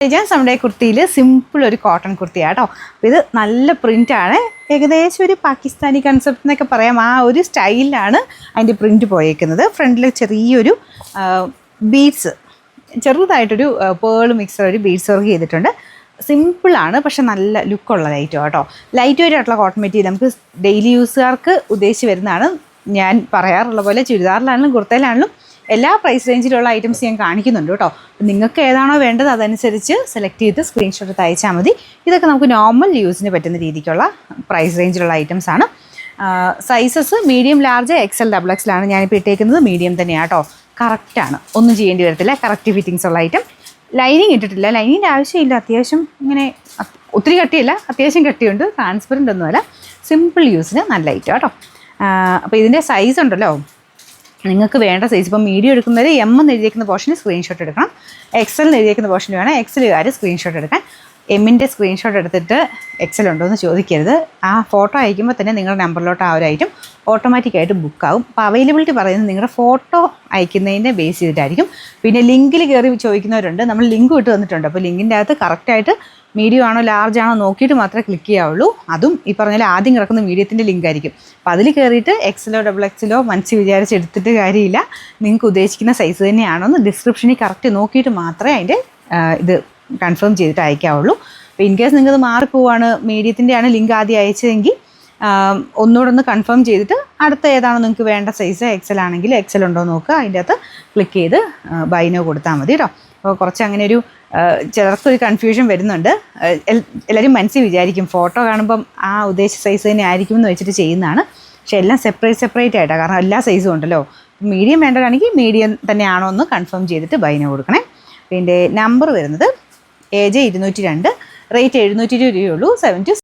നമ്മുടെ കുർത്തിയിൽ സിമ്പിൾ ഒരു കോട്ടൺ കുർത്തിയാണ് കേട്ടോ. അപ്പോൾ ഇത് നല്ല പ്രിൻ്റാണ്, ഏകദേശം ഒരു പാകിസ്ഥാനി കൺസെപ്റ്റ് എന്നൊക്കെ പറയാം. ആ ഒരു സ്റ്റൈലിലാണ് അതിൻ്റെ പ്രിൻറ്റ് പോയേക്കുന്നത്. ഫ്രണ്ടിൽ ചെറിയൊരു ബീഡ്സ്, ചെറുതായിട്ടൊരു പേൾ മിക്സർ ഒരു ബീഡ്സ് വർക്ക് ചെയ്തിട്ടുണ്ട്. സിമ്പിളാണ്, പക്ഷെ നല്ല ലുക്കുള്ള ലൈറ്റോ കേട്ടോ. ലൈറ്റ് വെയിറ്റ് ആയിട്ടുള്ള കോട്ടൺ മെറ്റീരിയൽ നമുക്ക് ഡെയിലി യൂസുകാർക്ക് ഉദ്ദേശിച്ച് വരുന്നതാണ്. ഞാൻ പറയാറുള്ള പോലെ ചുരിദാറിലാണെങ്കിലും കുർത്തയിലാണെങ്കിലും എല്ലാ പ്രൈസ് റേഞ്ചിലുള്ള ഐറ്റംസ് ഞാൻ കാണിക്കുന്നുണ്ട് കേട്ടോ. നിങ്ങൾക്ക് ഏതാണോ വേണ്ടത് അതനുസരിച്ച് സെലക്ട് ചെയ്ത് സ്ക്രീൻഷോട്ട് അയച്ചാൽ മതി. ഇതൊക്കെ നമുക്ക് നോർമൽ യൂസിന് പറ്റുന്ന രീതിക്കുള്ള പ്രൈസ് റേഞ്ചിലുള്ള ഐറ്റംസാണ്. Sizes medium, large, XL, XXL ആണ് ഞാനിപ്പോൾ ഇട്ടേക്കുന്നത്. മീഡിയം തന്നെയാണ് കേട്ടോ. കറക്റ്റാണ്, ഒന്നും ചെയ്യേണ്ടി വരത്തില്ല. കറക്റ്റ് ഫിറ്റിങ്സ് ഉള്ള ഐറ്റം. ലൈനിങ് ഇട്ടിട്ടില്ല, ലൈനിങ്ങിൻ്റെ ആവശ്യമില്ല. അത്യാവശ്യം ഇങ്ങനെ ഒത്തിരി കട്ടിയില്ല, അത്യാവശ്യം കട്ടിയുണ്ട്. ട്രാൻസ്പെറൻ്റ് ഒന്നുമല്ല, സിമ്പിൾ യൂസിന് നല്ല ഐറ്റം കേട്ടോ. അപ്പോൾ ഇതിൻ്റെ സൈസ് ഉണ്ടല്ലോ, നിങ്ങൾക്ക് വേണ്ട സൈസ്. ഇപ്പോൾ മീഡിയം എടുക്കുന്നവർ M എന്ന് എഴുതിയേക്കുന്ന പോർഷന് സ്ക്രീൻഷോട്ട് എടുക്കണം. XL എന്ന് എഴുതിയേക്കുന്ന പോർഷന് വേണം XL സ്ക്രീൻഷോട്ട് എടുക്കാൻ. എമ്മിൻ്റെ സ്ക്രീൻഷോട്ട് എടുത്തിട്ട് XL ഉണ്ടോ എന്ന് ചോദിക്കരുത്. ആ ഫോട്ടോ അയക്കുമ്പോൾ തന്നെ നിങ്ങളുടെ നമ്പറിലോട്ട് ആ ഒരു ഐറ്റം ഓട്ടോമാറ്റിക്കായിട്ട് ബുക്കാവും. അപ്പോൾ അവൈലബിലിറ്റി പറയുന്നത് നിങ്ങളുടെ ഫോട്ടോ അയക്കുന്നതിൻ്റെ ബേസ് ചെയ്തിട്ടായിരിക്കും. പിന്നെ ലിങ്കിൽ കയറി ചോദിക്കുന്നവരുണ്ട്, നമ്മൾ ലിങ്ക് വിട്ട് തന്നിട്ടുണ്ട്. അപ്പോൾ ലിങ്കിൻ്റെ അകത്ത് കറക്റ്റായിട്ട് മീഡിയം ആണോ ലാർജ് ആണോ നോക്കിയിട്ട് മാത്രമേ ക്ലിക്ക് ചെയ്യാവുള്ളൂ. അതും ഈ പറഞ്ഞാൽ ആദ്യം കിടക്കുന്ന മീഡിയത്തിൻ്റെ ലിങ്ക് ആയിരിക്കും. അപ്പോൾ അതിൽ കയറിയിട്ട് XL XXL മനസ്സിൽ വിചാരിച്ചെടുത്തിട്ട് കാര്യമില്ല. നിങ്ങൾക്ക് ഉദ്ദേശിക്കുന്ന സൈസ് തന്നെയാണോ എന്ന് ഡിസ്ക്രിപ്ഷനിൽ കറക്റ്റ് നോക്കിയിട്ട് മാത്രമേ അതിൻ്റെ ഇത് കൺഫേം ചെയ്തിട്ട് അയക്കാവുള്ളൂ. അപ്പോൾ ഇൻ കേസ് നിങ്ങൾക്കത് മാറിപ്പോവാണ്, മീഡിയത്തിൻ്റെയാണ് ലിങ്ക് ആദ്യം അയച്ചതെങ്കിൽ ഒന്നുകൂടെ ഒന്ന് കൺഫേം ചെയ്തിട്ട് അടുത്ത ഏതാണോ നിങ്ങൾക്ക് വേണ്ട സൈസ്, XL ആണെങ്കിൽ XL ഉണ്ടോ നോക്കുക, അതിൻ്റെ അകത്ത് ക്ലിക്ക് ചെയ്ത് ബൈനോ കൊടുത്താൽ മതി കേട്ടോ. അപ്പോൾ കുറച്ച് അങ്ങനെ ഒരു ചിലർക്കൊരു കൺഫ്യൂഷൻ വരുന്നുണ്ട്. എല്ലാവരും മനസ്സിൽ വിചാരിക്കും ഫോട്ടോ കാണുമ്പം ആ ഉദ്ദേശിച്ച സൈസ് തന്നെ ആയിരിക്കും എന്ന് വെച്ചിട്ട് ചെയ്യുന്നതാണ്. പക്ഷെ എല്ലാം സെപ്പറേറ്റ് ആയിട്ടാണ്, കാരണം എല്ലാ സൈസും ഉണ്ടല്ലോ. മീഡിയം വേണ്ടതാണെങ്കിൽ മീഡിയം തന്നെയാണോ എന്ന് കൺഫേം ചെയ്തിട്ട് ബൈനോ കൊടുക്കണേ. പിന്നെ നമ്പർ വരുന്നത് AJ 202, റേറ്റ് 720 രൂപയുള്ളൂ. 7 to